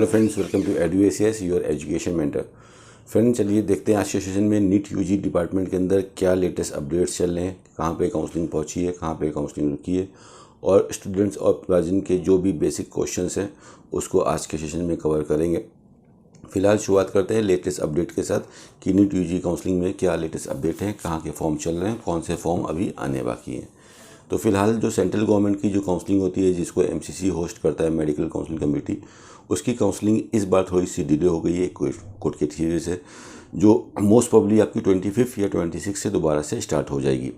Friends, welcome to EduACS, your education mentor. Friends, चलिए देखते हैं आज के सेशन में नीट यूजी डिपार्टमेंट के अंदर क्या लेटेस्ट अपडेट्स चल रहे हैं, कहाँ पे काउंसलिंग पहुंची है, कहाँ पे काउंसलिंग रुकी है, और स्टूडेंट्स और गार्जियन के जो भी बेसिक क्वेश्चंस हैं उसको आज के सेशन में कवर करेंगे। फिलहाल शुरुआत करते हैं लेटेस्ट अपडेट के साथ कि नीट यूजी काउंसलिंग में क्या लेटेस्ट अपडेट हैं, कहाँ के फॉर्म चल रहे हैं, कौन से फॉर्म अभी आने बाकी हैं। तो फिलहाल जो सेंट्रल गवर्नमेंट की जो काउंसलिंग होती है, जिसको MCC होस्ट करता है, मेडिकल काउंसलिंग कमेटी, उसकी काउंसलिंग इस बार थोड़ी सी डिले हो गई है कोर्ट के थ्योरी से, जो मोस्ट प्रोबेबली आपकी 25 या 26 से दोबारा से स्टार्ट हो जाएगी।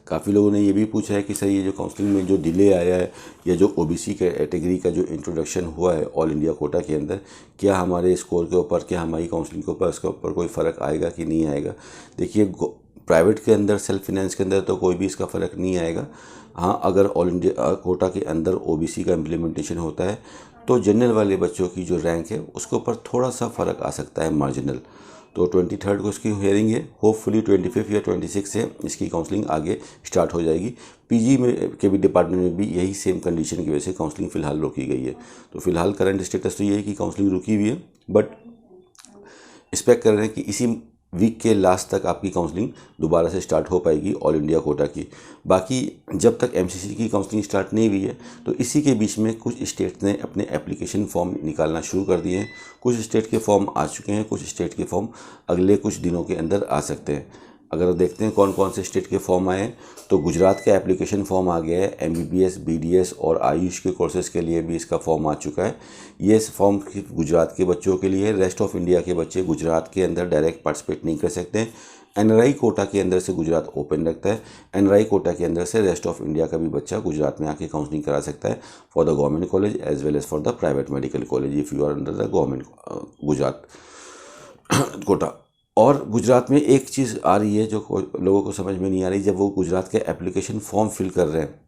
काफ़ी लोगों ने ये भी पूछा है कि सर ये जो काउंसलिंग में जो डिले आया है, या जो OBC कैटेगरी का जो इंट्रोडक्शन हुआ है ऑल इंडिया कोटा के अंदर, क्या हमारे स्कोर के ऊपर, क्या हमारी काउंसलिंग के ऊपर, उसके ऊपर कोई फ़र्क आएगा कि नहीं आएगा। देखिए, प्राइवेट के अंदर, सेल्फ फाइनेंस के अंदर तो कोई भी इसका फ़र्क नहीं आएगा। हाँ, अगर ऑल इंडिया कोटा के अंदर OBC का इम्प्लीमेंटेशन होता है तो जनरल वाले बच्चों की जो रैंक है उसके ऊपर थोड़ा सा फ़र्क आ सकता है, मार्जिनल। तो 23 को इसकी हेयरिंग है, होपफुली 25 या 26 से इसकी काउंसलिंग आगे स्टार्ट हो जाएगी। PG में के भी डिपार्टमेंट में भी यही सेम कंडीशन की वजह से काउंसलिंग फ़िलहाल रोकी गई है। तो फिलहाल करंट स्टेटस तो ये है कि काउंसलिंग रुकी हुई है, बट एक्सपेक्ट कर रहे हैं कि इसी वीक के लास्ट तक आपकी काउंसलिंग दोबारा से स्टार्ट हो पाएगी ऑल इंडिया कोटा की। बाकी जब तक MCC की काउंसलिंग स्टार्ट नहीं हुई है तो इसी के बीच में कुछ स्टेट ने अपने एप्लीकेशन फॉर्म निकालना शुरू कर दिए हैं। कुछ स्टेट के फॉर्म आ चुके हैं, कुछ स्टेट के फॉर्म अगले कुछ दिनों के अंदर आ सकते हैं। अगर देखते हैं कौन कौन से स्टेट के फॉर्म आए हैं, तो गुजरात का एप्लीकेशन फॉर्म आ गया है। MBBS, BDS और आयुष के कोर्सेज़ के लिए भी इसका फॉर्म आ चुका है। ये फॉर्म गुजरात के बच्चों के लिए, रेस्ट ऑफ इंडिया के बच्चे गुजरात के अंदर डायरेक्ट पार्टिसिपेट नहीं कर सकते हैं। NRI कोटा के अंदर से गुजरात ओपन रखता है। NRI कोटा के अंदर से रेस्ट ऑफ इंडिया का भी बच्चा गुजरात में आके काउंसलिंग करा सकता है, for the government college as well as for the private medical college if you are under the government Gujarat quota. और गुजरात में एक चीज़ आ रही है जो लोगों को समझ में नहीं आ रही, जब वो गुजरात के एप्लीकेशन फॉर्म फिल कर रहे हैं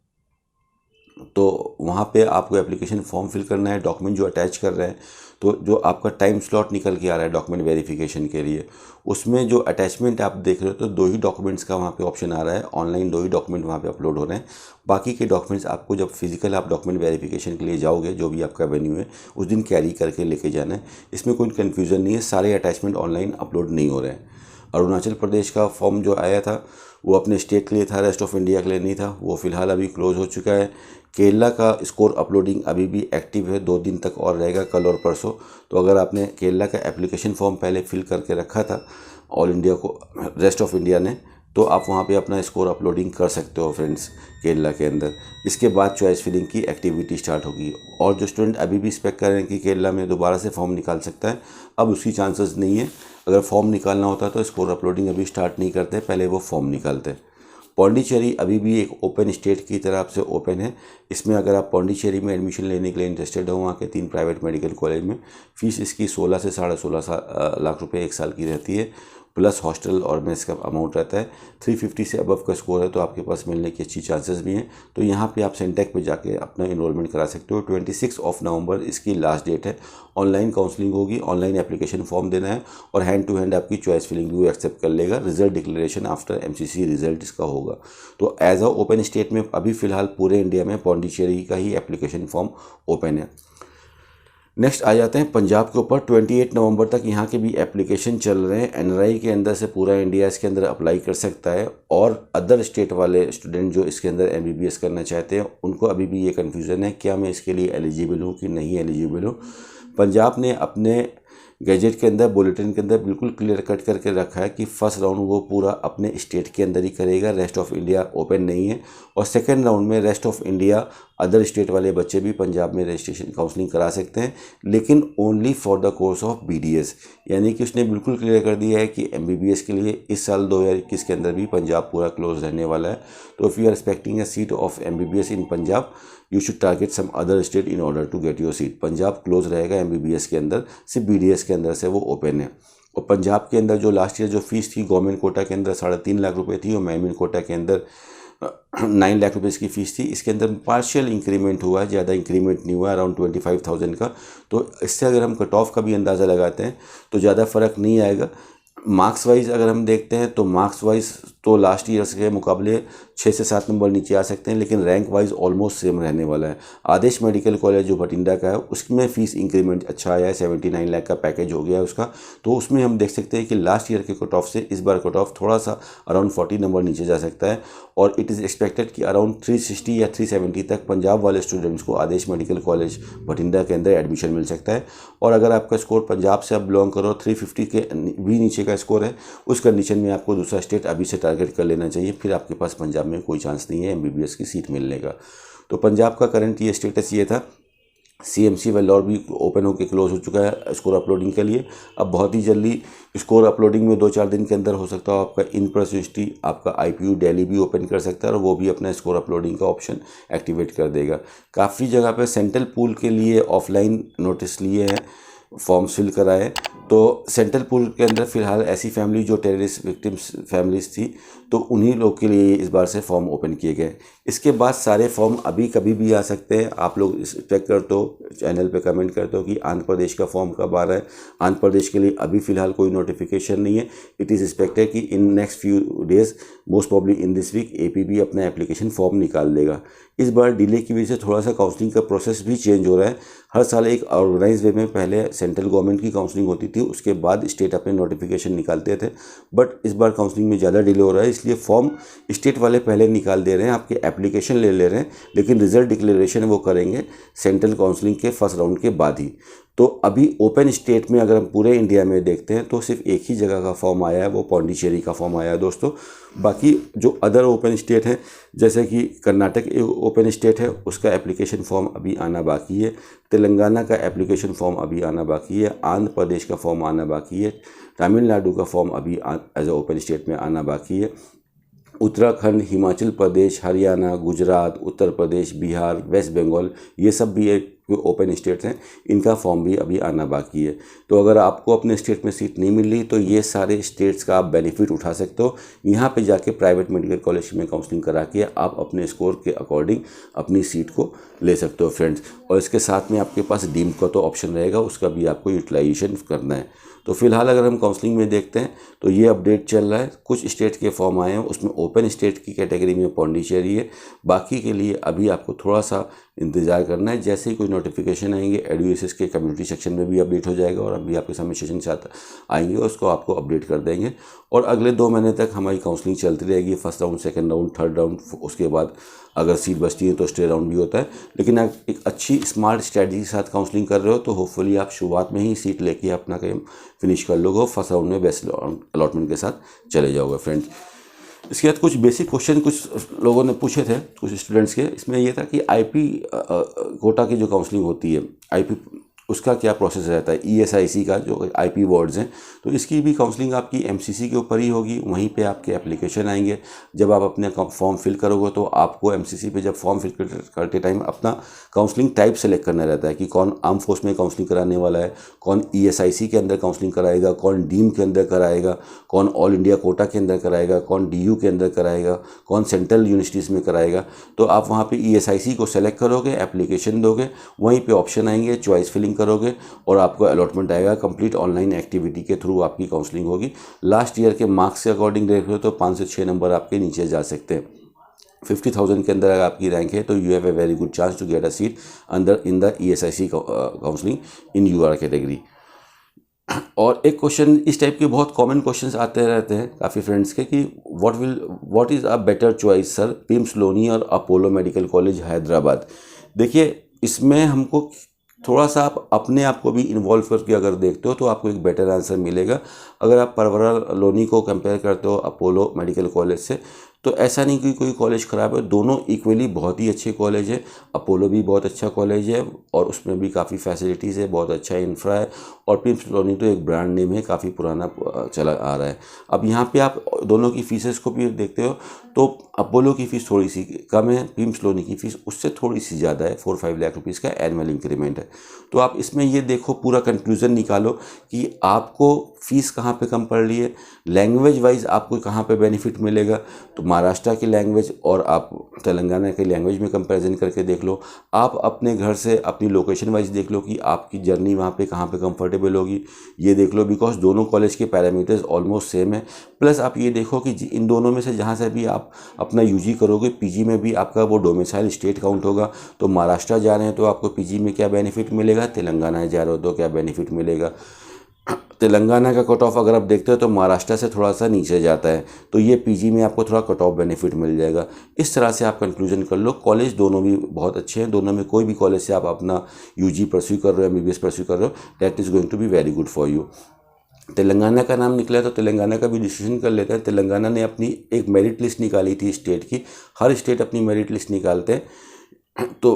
तो वहाँ पे आपको एप्लीकेशन फॉर्म फिल करना है, डॉक्यूमेंट जो अटैच कर रहे हैं, तो जो आपका टाइम स्लॉट निकल के आ रहा है डॉक्यूमेंट वेरिफिकेशन के लिए, उसमें जो अटैचमेंट आप देख रहे हो तो 2 ही डॉक्यूमेंट्स का वहाँ पे ऑप्शन आ रहा है। ऑनलाइन 2 ही डॉक्यूमेंट वहाँ पे अपलोड हो रहे हैं। बाकी के डॉक्यूमेंट्स आपको जब फिजिकल आप डॉक्यूमेंट वेरिफिकेशन के लिए जाओगे, जो भी आपका वेन्यू है, उस दिन कैरी करके लेके जाना है। इसमें कोई कन्फ्यूज़न नहीं है, सारे अटैचमेंट ऑनलाइन अपलोड नहीं हो रहे हैं। अरुणाचल प्रदेश का फॉर्म जो आया था वो अपने स्टेट के लिए था, रेस्ट ऑफ इंडिया के लिए नहीं था, वो फ़िलहाल अभी क्लोज़ हो चुका है। केरला का स्कोर अपलोडिंग अभी भी एक्टिव है, 2 दिन तक और रहेगा, कल और परसों। तो अगर आपने केरला का एप्लीकेशन फॉर्म पहले फिल करके रखा था ऑल इंडिया को, रेस्ट ऑफ इंडिया ने, तो आप वहाँ पे अपना स्कोर अपलोडिंग कर सकते हो फ्रेंड्स केरला के अंदर। इसके बाद चॉइस फिलिंग की एक्टिविटी स्टार्ट होगी। और जो स्टूडेंट अभी भी एक्सपेक्ट कर रहे हैं कि केरला में दोबारा से फॉर्म निकाल सकता है, अब उसकी चांसेस नहीं है। अगर फॉर्म निकालना होता तो स्कोर अपलोडिंग अभी स्टार्ट नहीं करते, पहले वो फॉर्म निकालते। पौंडीचेरी अभी भी एक ओपन स्टेट की तरफ से ओपन है। इसमें अगर आप पौंडीचेरी में एडमिशन लेने के लिए इंटरेस्टेड हो, वहाँ के 3 प्राइवेट मेडिकल कॉलेज में, फ़ीस इसकी 16 से 16.5 लाख रुपए 1 साल की रहती है, प्लस हॉस्टल और मेस का अमाउंट रहता है। 350 से अबव का स्कोर है तो आपके पास मिलने की अच्छी चांसेस भी हैं। तो यहाँ पे आप सेंटेक पे जाके अपना इनरोलमेंट करा सकते हो। 26 नवंबर इसकी लास्ट डेट है। ऑनलाइन काउंसलिंग होगी, ऑनलाइन एप्लीकेशन फॉर्म देना है, और हैंड टू हैंड आपकी चॉइस फिलिंग भी एक्सेप्ट कर लेगा। Result declaration after MCC result इसका होगा। तो एज अ ओपन स्टेट में अभी फ़िलहाल पूरे इंडिया में पौंडीचेरी का ही एप्लीकेशन फॉर्म ओपन है। नेक्स्ट आ जाते हैं पंजाब के ऊपर। 28 नवंबर तक यहाँ के भी एप्लीकेशन चल रहे हैं। NRI के अंदर से पूरा इंडिया इसके अंदर अप्लाई कर सकता है, और अदर स्टेट वाले स्टूडेंट जो इसके अंदर MBBS करना चाहते हैं उनको अभी भी ये कन्फ्यूज़न है, क्या मैं इसके लिए एलिजिबल हूँ कि नहीं एलिजिबल हूँ। पंजाब ने अपने गैजेट के अंदर, बुलेटिन के अंदर बिल्कुल क्लियर कट करके रखा है कि फर्स्ट राउंड वो पूरा अपने स्टेट के अंदर ही करेगा, रेस्ट ऑफ इंडिया ओपन नहीं है। और सेकंड राउंड में rest of India other state वाले बच्चे भी पंजाब में रजिस्ट्रेशन काउंसलिंग करा सकते हैं, लेकिन only for the course of BDS। यानी कि उसने बिल्कुल क्लियर कर दिया है कि MBBS के लिए इस साल 2021 के अंदर भी पंजाब पूरा क्लोज रहने वाला है। तो if you are expecting a seat of MBBS in Punjab, you should target some other state in order to get your seat. Punjab close रहेगा MBBS के अंदर, सिर्फ BDS के अंदर से वो ओपन है। और पंजाब के अंदर जो लास्ट ईयर जो फीस थी गवर्नमेंट कोटा के अंदर 3.5 लाख रुपए थी, और मेन कोटा के अंदर 9 लाख रुपए इसकी फ़ीस थी। इसके अंदर पार्शियल इंक्रीमेंट हुआ है, ज़्यादा इंक्रीमेंट नहीं हुआ, अराउंड 25,000 का। तो इससे अगर हम कट ऑफ का भी अंदाज़ा लगाते हैं तो ज़्यादा फ़र्क नहीं आएगा। मार्क्स वाइज अगर हम देखते हैं तो मार्क्स वाइज तो लास्ट ईयर्स के मुकाबले 6 से 7 नंबर नीचे आ सकते हैं, लेकिन रैंक वाइज ऑलमोस्ट सेम रहने वाला है। आदेश मेडिकल कॉलेज जो भटिंडा का है उसमें फ़ीस इंक्रीमेंट अच्छा आया है, 79 लाख का पैकेज हो गया है उसका। तो उसमें हम देख सकते हैं कि लास्ट ईयर के कट ऑफ से इस बार कट ऑफ थोड़ा सा अराउंड 40 नंबर नीचे जा सकता है, और इट इज़ एक्सपेक्टेड कि अराउंड 360 या 370 तक पंजाब वाले स्टूडेंट्स को आदेश मेडिकल कॉलेज भटिंडा के अंदर एडमिशन मिल सकता है। और अगर आपका स्कोर पंजाब से आप बिलोंग करो, 350 के भी नीचे का स्कोर है, उस कंडीशन में आपको दूसरा स्टेट अभी से टारगेट कर लेना चाहिए, फिर आपके पास पंजाब में कोई चांस नहीं है MBBS की सीट मिलने का। तो पंजाब का करंट ये स्टेटस ये था। CMC वेल्लोर भी ओपन होकर क्लोज हो चुका है स्कोर अपलोडिंग के लिए। अब बहुत ही जल्दी स्कोर अपलोडिंग में 2-4 दिन के अंदर हो सकता है आपका इनपर्स यूनिवर्सिटी, आपका IPU दिल्ली भी ओपन कर सकता है, और वो भी अपना स्कोर अपलोडिंग का ऑप्शन एक्टिवेट कर देगा। काफ़ी जगह पे सेंट्रल पूल के लिए ऑफलाइन नोटिस लिए हैं, फॉर्म्स फिल कराए। तो सेंट्रल पूल के अंदर फ़िलहाल ऐसी फैमिली जो टेररिस्ट विक्टिम्स फैमिलीज थी, तो उन्हीं लोग के लिए इस बार से फॉर्म ओपन किए गए। इसके बाद सारे फॉर्म अभी कभी भी आ सकते हैं। आप लोग चेक करते हो, चैनल पे कमेंट करते हो कि आंध्र प्रदेश का फॉर्म कब आ रहा है। आंध्र प्रदेश के लिए अभी फ़िलहाल कोई नोटिफिकेशन नहीं है। इट इज़ एक्सपेक्टेड कि in next few days, most probably in this week, AP भी अपना एप्लीकेशन फॉर्म निकाल देगा। इस बार डिले की वजह से थोड़ा सा काउंसलिंग का प्रोसेस भी चेंज हो रहा है। हर साल एक ऑर्गेनाइज वे में पहले सेंट्रल गवर्नमेंट की काउंसलिंग होती थी, उसके बाद स्टेट अपने नोटिफिकेशन निकालते थे, बट इस बार काउंसलिंग में ज़्यादा डिले हो रहा है, इसलिए फॉर्म स्टेट वाले पहले निकाल दे रहे हैं, आपके एप्लीकेशन ले ले रहे हैं, लेकिन रिजल्ट डिक्लेरेशन वो करेंगे सेंट्रल काउंसलिंग के फर्स्ट राउंड के बाद ही। तो अभी ओपन स्टेट में अगर हम पूरे इंडिया में देखते हैं तो सिर्फ एक ही जगह का फॉर्म आया है, वो पौंडीचेरी का फॉर्म आया है दोस्तों। बाकी जो अदर ओपन स्टेट हैं, जैसे कि कर्नाटक ओपन स्टेट है, उसका एप्लीकेशन फॉर्म अभी आना बाकी है। तेलंगाना का एप्लीकेशन फॉर्म अभी आना बाकी है। आंध्र प्रदेश का फॉर्म आना बाकी है। तमिलनाडु का फॉर्म अभी एज ए ओपन स्टेट में आना बाकी है। उत्तराखंड, हिमाचल प्रदेश, हरियाणा, गुजरात, उत्तर प्रदेश, बिहार, वेस्ट बंगाल, ये सब भी एक ओपन स्टेट्स हैं, इनका फॉर्म भी अभी आना बाकी है। तो अगर आपको अपने स्टेट में सीट नहीं मिल रही तो ये सारे स्टेट्स का आप बेनिफिट उठा सकते हो। यहाँ पे जाके प्राइवेट मेडिकल कॉलेज में काउंसलिंग करा के आप अपने स्कोर के अकॉर्डिंग अपनी सीट को ले सकते हो फ्रेंड्स। और इसके साथ में आपके पास डीम्ड का तो ऑप्शन रहेगा, उसका भी आपको यूटिलाइजेशन करना है। तो फिलहाल अगर हम काउंसलिंग में देखते हैं तो ये अपडेट चल रहा है। कुछ स्टेट के फॉर्म आए हैं, उसमें ओपन स्टेट की कैटेगरी में पौंडीचेरी है। बाकी के लिए अभी आपको थोड़ा सा इंतज़ार करना है। जैसे ही कोई नोटिफिकेशन आएंगे, EDUSS के कम्युनिटी सेक्शन में भी अपडेट हो जाएगा, और अभी आपके सामने सेशन साथ आएंगे उसको आपको अपडेट कर देंगे। और अगले 2 महीने तक हमारी काउंसलिंग चलती रहेगी, first round, second round, third round. उसके बाद अगर सीट बचती है तो स्टे राउंड भी होता है। लेकिन आप एक अच्छी स्मार्ट स्ट्रैटेजी के साथ काउंसलिंग कर रहे हो तो होपफुली आप शुरुआत में ही सीट लेके अपना काम फिनिश कर लोगे, फर्स्ट राउंड में बेस्ट अलॉटमेंट के साथ चले जाओगे फ्रेंड्स। इसके बाद कुछ बेसिक क्वेश्चन कुछ लोगों ने पूछे थे, कुछ स्टूडेंट्स के। इसमें यह था कि IP कोटा की जो काउंसलिंग होती है, IP उसका क्या प्रोसेस रहता है, ESIC का जो IP वार्ड्स हैं, तो इसकी भी काउंसलिंग आपकी MCC के ऊपर ही होगी। वहीं पे आपके एप्लीकेशन आएंगे। जब आप अपने फॉर्म फिल करोगे तो आपको MCC पे जब फॉर्म फिल करते टाइम अपना काउंसलिंग टाइप सेलेक्ट करना रहता है कि कौन आर्म फोर्स में काउंसलिंग कराने वाला है, कौन ESIC के अंदर काउंसलिंग कराएगा, कौन डीम के अंदर कराएगा, कौन ऑल इंडिया कोटा के अंदर कराएगा, कौन DU के अंदर कराएगा, कौन सेंट्रल यूनिवर्सिटीज़ में कराएगा। तो आप वहाँ पे ESIC को सेलेक्ट करोगे, एप्लीकेशन दोगे, वहीं पे ऑप्शन आएंगे, चॉइस फिलिंग करोगे और आपको अलॉटमेंट आएगा। कंप्लीट ऑनलाइन एक्टिविटी के थ्रू आपकी काउंसलिंग होगी। लास्ट ईयर के मार्क्स के अकॉर्डिंग देख रहे हो तो 5 से 6 नंबर आपके नीचे जा सकते हैं। 50,000 के अंदर अगर आपकी रैंक है तो you have a very good chance to get a seat अंदर in the ESIC counselling in UR category. और एक क्वेश्चन, इस टाइप के बहुत कॉमन क्वेश्चंस आते रहते हैं काफ़ी फ्रेंड्स के कि what is a better choice sir, PIMS Loni और अपोलो मेडिकल कॉलेज हैदराबाद। देखिए, इसमें हमको थोड़ा सा आप अपने आप को भी इन्वॉल्व करके अगर देखते हो तो आपको एक बेटर आंसर मिलेगा। अगर आप परवरा लोनी को कंपेयर करते हो अपोलो मेडिकल कॉलेज से, तो ऐसा नहीं कि कोई कॉलेज ख़राब है, दोनों इक्वली बहुत ही अच्छे कॉलेज है। अपोलो भी बहुत अच्छा कॉलेज है और उसमें भी काफ़ी फैसिलिटीज़ है, बहुत अच्छा इंफ्रा है। और पिम्स लोनी तो एक ब्रांड नेम है, काफ़ी पुराना चला आ रहा है। अब यहाँ पे आप दोनों की फीसेस को भी देखते हो तो अपोलो की फ़ीस थोड़ी सी कम है, पिम्स लोनी की फ़ीस उससे थोड़ी सी ज़्यादा है। 4-5 लाख रुपीज़ का एनुअल इंक्रीमेंट है। तो आप इसमें ये देखो, पूरा कंक्लूजन निकालो कि आपको फ़ीस कहाँ पे कम पड़ रही है, लैंग्वेज वाइज आपको कहाँ पे बेनिफिट मिलेगा। तो महाराष्ट्र की लैंग्वेज और आप तेलंगाना की लैंग्वेज में कंपैरिजन करके देख लो। आप अपने घर से अपनी लोकेशन वाइज देख लो कि आपकी जर्नी वहाँ पे कहाँ पे कंफर्टेबल होगी, ये देख लो, बिकॉज दोनों कॉलेज के पैरामीटर्स ऑलमोस्ट सेम है। प्लस आप ये देखो कि इन दोनों में से जहाँ से भी आप अपना यूजी करोगे, पीजी में भी आपका वो डोमिसाइल स्टेट काउंट होगा। तो महाराष्ट्र जा रहे हैं तो आपको पीजी में क्या बेनिफिट मिलेगा, तेलंगाना जा रहे हो तो क्या बेनिफिट मिलेगा। तेलंगाना का कट ऑफ अगर आप देखते हो तो महाराष्ट्र से थोड़ा सा नीचे जाता है, तो ये पीजी में आपको थोड़ा कट ऑफ बेनिफिट मिल जाएगा। इस तरह से आप कंक्लूजन कर लो। कॉलेज दोनों भी बहुत अच्छे हैं, दोनों में कोई भी कॉलेज से आप अपना यूजी परस्यू कर रहे हो, एमबीबीएस परस्यू कर रहे हो, that is going to be very good for you. Telangana का नाम निकला है तो तेलंगाना का भी डिस्कशन कर लेते हैं। तेलंगाना ने अपनी एक मेरिट लिस्ट निकाली थी स्टेट की, हर स्टेट अपनी मेरिट लिस्ट निकालते हैं। तो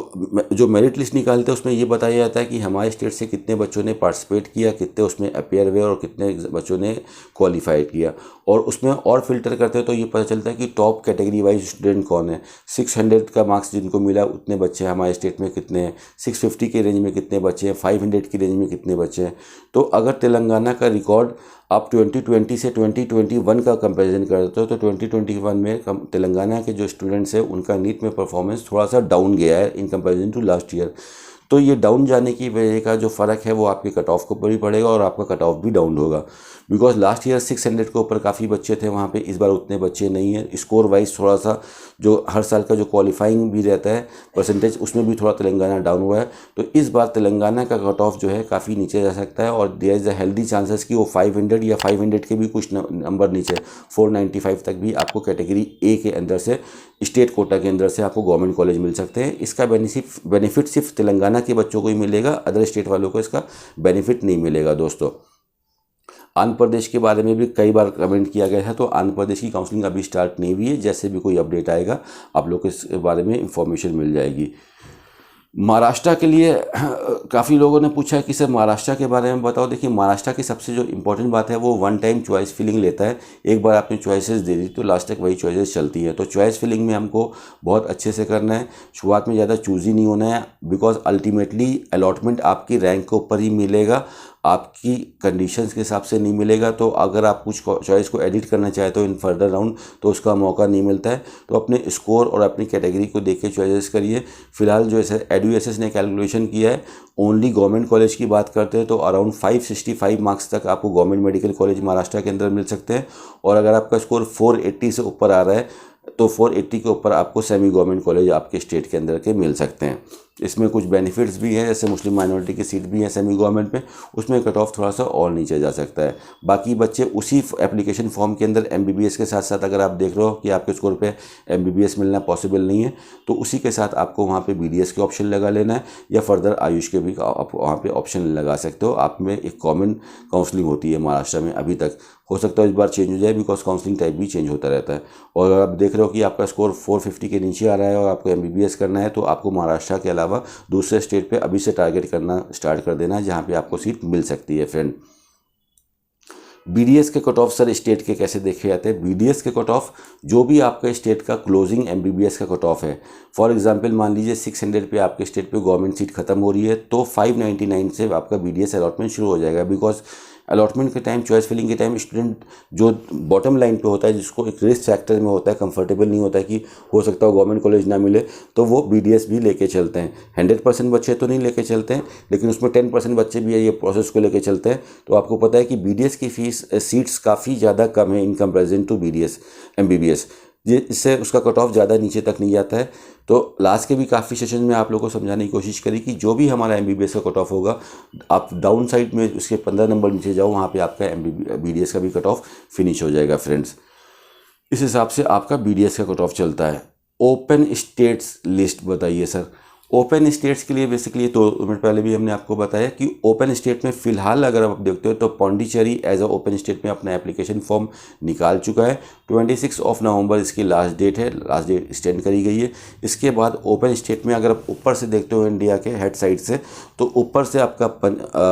जो मेरिट लिस्ट निकालते हैं उसमें ये बताया जाता है कि हमारे स्टेट से कितने बच्चों ने पार्टिसिपेट किया, कितने उसमें अपेयर हुए और कितने बच्चों ने क्वालिफाइड किया, और उसमें और फिल्टर करते हैं तो ये पता चलता है कि टॉप कैटेगरी वाइज स्टूडेंट कौन है। 600 का मार्क्स जिनको मिला उतने बच्चे हमारे स्टेट में कितने हैं, 650 के रेंज में कितने बच्चे हैं, 500 की रेंज में कितने बच्चे हैं। तो अगर तेलंगाना का रिकॉर्ड आप 2020 से 2021 का कंपैरिजन करते हो तो 2021 में तेलंगाना के जो स्टूडेंट्स हैं उनका नीट में परफॉर्मेंस थोड़ा सा डाउन गया है in comparison to last year. तो ये डाउन जाने की वजह का जो फ़र्क है वो आपके कट ऑफ के ऊपर ही पड़ेगा और आपका कट ऑफ भी डाउन होगा, बिकॉज लास्ट ईयर 600 के ऊपर काफ़ी बच्चे थे वहाँ पे, इस बार उतने बच्चे नहीं हैं। स्कोर वाइज थोड़ा सा जो हर साल का जो क्वालिफाइंग भी रहता है परसेंटेज, उसमें भी थोड़ा तेलंगाना डाउन हुआ है। तो इस बार तेलंगाना का कट ऑफ जो है काफ़ी नीचे जा सकता है और there is a healthy chances कि वो 500 या 500 के भी कुछ नंबर नीचे 495 तक भी आपको कैटेगरी ए के अंदर से, स्टेट कोटा के अंदर से आपको गवर्नमेंट कॉलेज मिल सकते हैं। इसका बेनिफिट सिर्फ तेलंगाना के बच्चों को ही मिलेगा, अदर स्टेट वालों को इसका बेनिफिट नहीं मिलेगा। दोस्तों, आंध्र प्रदेश के बारे में भी कई बार कमेंट किया गया है, तो आंध्र प्रदेश की काउंसलिंग अभी स्टार्ट नहीं हुई है। जैसे भी कोई अपडेट आएगा आप लोग को इस बारे में इंफॉर्मेशन मिल जाएगी। महाराष्ट्र के लिए काफ़ी लोगों ने पूछा है कि सर महाराष्ट्र के बारे में बताओ। देखिए, महाराष्ट्र की सबसे जो इम्पोर्टेंट बात है वो वन टाइम चॉइस फिलिंग लेता है। एक बार आपने चॉइसेस दे दी तो लास्ट तक वही चॉइसेस चलती है। तो चॉइस फिलिंग में हमको बहुत अच्छे से करना है, शुरुआत में ज़्यादा चूजी नहीं होना है, बिकॉज अल्टीमेटली अलॉटमेंट आपकी रैंक के ऊपर ही मिलेगा, आपकी कंडीशंस के हिसाब से नहीं मिलेगा। तो अगर आप कुछ चॉइस को एडिट करना चाहते हो इन फर्दर राउंड तो उसका मौका नहीं मिलता है। तो अपने स्कोर और अपनी कैटेगरी को देख के चॉइसेस करिए। फिलहाल जो एडुएसएस ने कैलकुलेशन किया है, ओनली गवर्नमेंट कॉलेज की बात करते हैं तो अराउंड 565 मार्क्स तक आपको गवर्नमेंट मेडिकल कॉलेज महाराष्ट्र के अंदर मिल सकते हैं। और अगर आपका स्कोर 480 से ऊपर आ रहा है तो 480 के ऊपर आपको सेमी गवर्नमेंट कॉलेज आपके स्टेट के अंदर के मिल सकते हैं। इसमें कुछ बेनिफिट्स भी हैं, जैसे मुस्लिम माइनॉरिटी की सीट भी है सेमी गवर्नमेंट में, उसमें कट ऑफ थोड़ा सा और नीचे जा सकता है। बाकी बच्चे उसी एप्लीकेशन फॉर्म के अंदर एमबीबीएस के साथ साथ, अगर आप देख रहे हो कि आपके स्कोर पे एमबीबीएस मिलना पॉसिबल नहीं है तो उसी के साथ आपको वहाँ पे बीडीएस के ऑप्शन लगा लेना है, या फर्दर आयुष के भी आप वहाँ पे ऑप्शन लगा सकते हो। आप में एक कॉमन काउंसलिंग होती है महाराष्ट्र में अभी तक, हो सकता है इस बार चेंज हो जाए बिकॉज काउंसलिंग टाइप भी चेंज होता रहता है। और अगर आप देख रहे हो कि आपका स्कोर 450 के नीचे आ रहा है और आपको एमबीबीएस करना है तो आपको महाराष्ट्र के अलावा दूसरे स्टेट पे अभी से टारगेट करना स्टार्ट कर देना है जहाँ पे आपको सीट मिल सकती है। फ्रेंड, बीडीएस के कट ऑफ सर स्टेट के कैसे देखे जाते हैं? बीडीएस के कट ऑफ जो भी आपका स्टेट का क्लोजिंग एमबीबीएस का कट ऑफ है, फॉर एग्जांपल मान लीजिए 600 पे आपके स्टेट पे गवर्नमेंट सीट खत्म हो रही है तो 599 से आपका बीडीएस अलॉटमेंट शुरू हो जाएगा। बिकॉज अलॉटमेंट के टाइम, चॉइस फिलिंग के टाइम स्टूडेंट जो बॉटम लाइन पे होता है, जिसको एक रिस्क फैक्टर में होता है, कंफर्टेबल नहीं होता है कि हो सकता है गवर्नमेंट कॉलेज ना मिले, तो वो बीडीएस भी लेके चलते हैं। 100% बच्चे तो नहीं लेके चलते हैं, लेकिन उसमें 10% बच्चे भी ये प्रोसेस को लेके चलते हैं। तो आपको पता है कि बीडीएस की फीस सीट्स काफ़ी ज़्यादा कम है in comparison to BDS MBBS, इससे उसका कट ऑफ ज़्यादा नीचे तक नहीं जाता है। तो लास्ट के भी काफ़ी सेशन में आप लोगों को समझाने की कोशिश करी कि जो भी हमारा एमबीबीएस का कट ऑफ होगा, आप डाउन साइड में उसके 15 नंबर नीचे जाओ, वहाँ पे आपका बीडीएस का भी कट ऑफ फिनिश हो जाएगा। फ्रेंड्स, इस हिसाब से आपका बीडीएस का कट ऑफ चलता है। ओपन स्टेट्स लिस्ट बताइए सर। ओपन स्टेट्स के लिए बेसिकली 2 मिनट पहले भी हमने आपको बताया कि ओपन स्टेट में फ़िलहाल अगर आप देखते हो तो Pondicherry as a open state में अपना एप्लीकेशन फॉर्म निकाल चुका है। 26 नवंबर इसकी लास्ट डेट है, लास्ट डेट एक्सटेंड करी गई है। इसके बाद ओपन स्टेट में अगर आप ऊपर से देखते हो इंडिया के हेड साइड से, तो ऊपर से आपका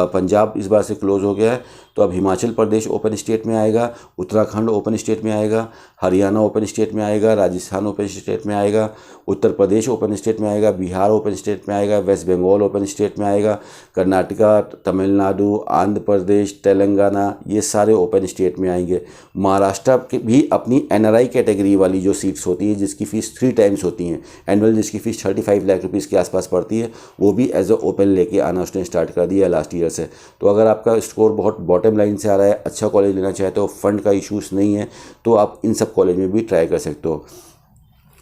पंजाब इस बार से क्लोज हो गया है। तो अब हिमाचल प्रदेश ओपन स्टेट में आएगा, उत्तराखंड ओपन स्टेट में आएगा, हरियाणा ओपन स्टेट में आएगा, राजस्थान ओपन स्टेट में आएगा, उत्तर प्रदेश ओपन स्टेट में आएगा, बिहार ओपन स्टेट में आएगा, वेस्ट बंगाल ओपन स्टेट में आएगा, कर्नाटका, तमिलनाडु, आंध्र प्रदेश, तेलंगाना, ये सारे ओपन स्टेट में आएंगे। महाराष्ट्र के भी अपनी NRI कैटेगरी वाली जो सीट्स होती है जिसकी फ़ीस 3 टाइम्स होती हैं एनुअल, जिसकी फ़ीस 35 लाख रुपीज़ के आसपास पड़ती है, वो भी एज अ ओपन लेके आना उसने स्टार्ट कर दिया लास्ट ईयर से। तो अगर आपका स्कोर बहुत बॉटम लाइन से आ रहा है, अच्छा कॉलेज लेना चाहते हो, फंड का इशूज़ नहीं है, तो आप इन सब कॉलेज में भी ट्राई कर सकते हो।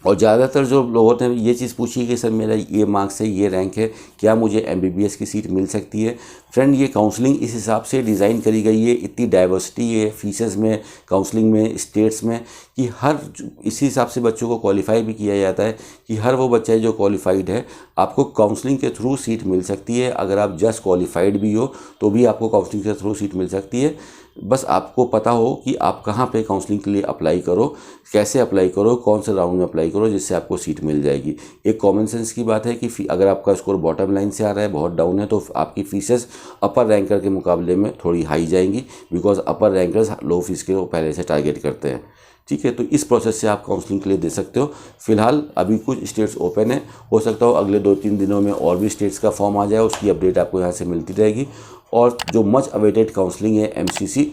और ज़्यादातर जो लोगों ने ये चीज़ पूछी कि सर मेरा ये मार्क्स है, ये रैंक है, क्या मुझे MBBS की सीट मिल सकती है? फ्रेंड, ये काउंसलिंग इस हिसाब से डिज़ाइन करी गई है, इतनी डाइवर्सिटी है फीसेस में, काउंसलिंग में, स्टेट्स में, कि हर इसी हिसाब से बच्चों को क्वालिफाई भी किया जाता है कि हर वो बच्चा है जो क्वालिफाइड है आपको काउंसलिंग के थ्रू सीट मिल सकती है। अगर आप जस्ट क्वालिफाइड भी हो तो भी आपको काउंसलिंग के थ्रू सीट मिल सकती है। बस आपको पता हो कि आप कहाँ पे काउंसलिंग के लिए अप्लाई करो, कैसे अप्लाई करो, कौन से राउंड में अप्लाई करो, जिससे आपको सीट मिल जाएगी। एक कॉमन सेंस की बात है कि अगर आपका स्कोर बॉटम लाइन से आ रहा है, बहुत डाउन है, तो आपकी फीसेस अपर रैंकर के मुकाबले में थोड़ी हाई जाएंगी, because upper rankers low fees के पहले से टारगेट करते हैं। ठीक है, तो इस प्रोसेस से आप काउंसलिंग के लिए दे सकते हो। फिलहाल अभी कुछ स्टेट्स ओपन है, हो सकता हो अगले 2-3 दिनों में और भी स्टेट्स का फॉर्म आ जाए, उसकी अपडेट आपको यहाँ से मिलती रहेगी। और जो मच अवेटेड काउंसलिंग है MCC,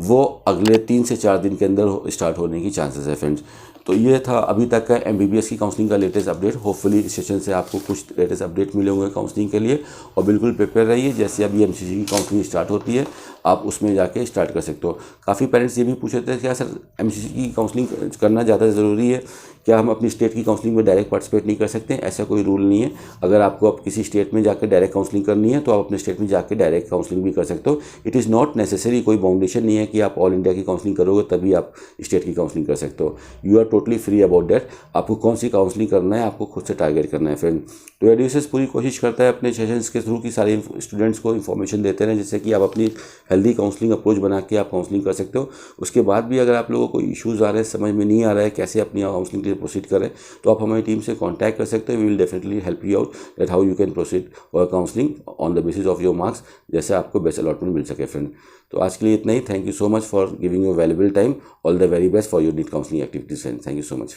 वो अगले 3 से 4 दिन के अंदर स्टार्ट होने की चांसेस है फ्रेंड्स। तो ये था अभी तक का MBBS की काउंसलिंग का लेटेस्ट अपडेट। होपफुली इस सेशन से आपको कुछ लेटेस्ट अपडेट मिले होंगे काउंसलिंग के लिए, और बिल्कुल प्रिपेयर रहिए। जैसे अभी MCC की काउंसलिंग स्टार्ट होती है आप उसमें जाके स्टार्ट कर सकते हो। काफ़ी पेरेंट्स ये भी पूछ रहे थे क्या सर MCC की काउंसलिंग करना ज़्यादा ज़रूरी है, क्या हम अपनी स्टेट की काउंसलिंग में डायरेक्ट पार्टिसिपेट नहीं कर सकते? ऐसा कोई रूल नहीं है। अगर आपको अब किसी स्टेट में जाकर डायरेक्ट काउंसलिंग करनी है तो आप अपने स्टेट में जाकर डायरेक्ट काउंसलिंग भी कर सकते हो। इट इज़ नॉट नेसेसरी, कोई बाउंडेशन नहीं है कि आप ऑल इंडिया की काउंसलिंग करोगे तभी आप स्टेट की काउंसलिंग कर सकते हो। You are totally free about that. आपको कौन सी काउंसलिंग करना है आपको खुद से टारगेट करना है फ्रेंड। तो एडुसेस पूरी कोशिश करता है अपने सेशंस के थ्रू कि सारे स्टूडेंट्स को इन्फॉर्मेशन देते रहें, जिससे कि आप अपनी हेल्दी काउंसलिंग अप्रोच बना के आप काउंसलिंग कर सकते हो। उसके बाद भी अगर आप लोगों को इश्यूज़ आ रहे हैं, समझ में नहीं आ रहा है कैसे अपनी काउंसलिंग के लिए प्रोसीड करें, तो आप हमारी टीम से कांटेक्ट कर सकते हैं। We will definitely help you out that how you can proceed और counselling on the basis of your marks, जैसे आपको बेस्ट अलॉटमेंट मिल सके फ्रेंड। तो आज के लिए इतना ही। Thank you so much for giving your valuable time. All the very best for your NEET counselling activities friend. Thank you so much.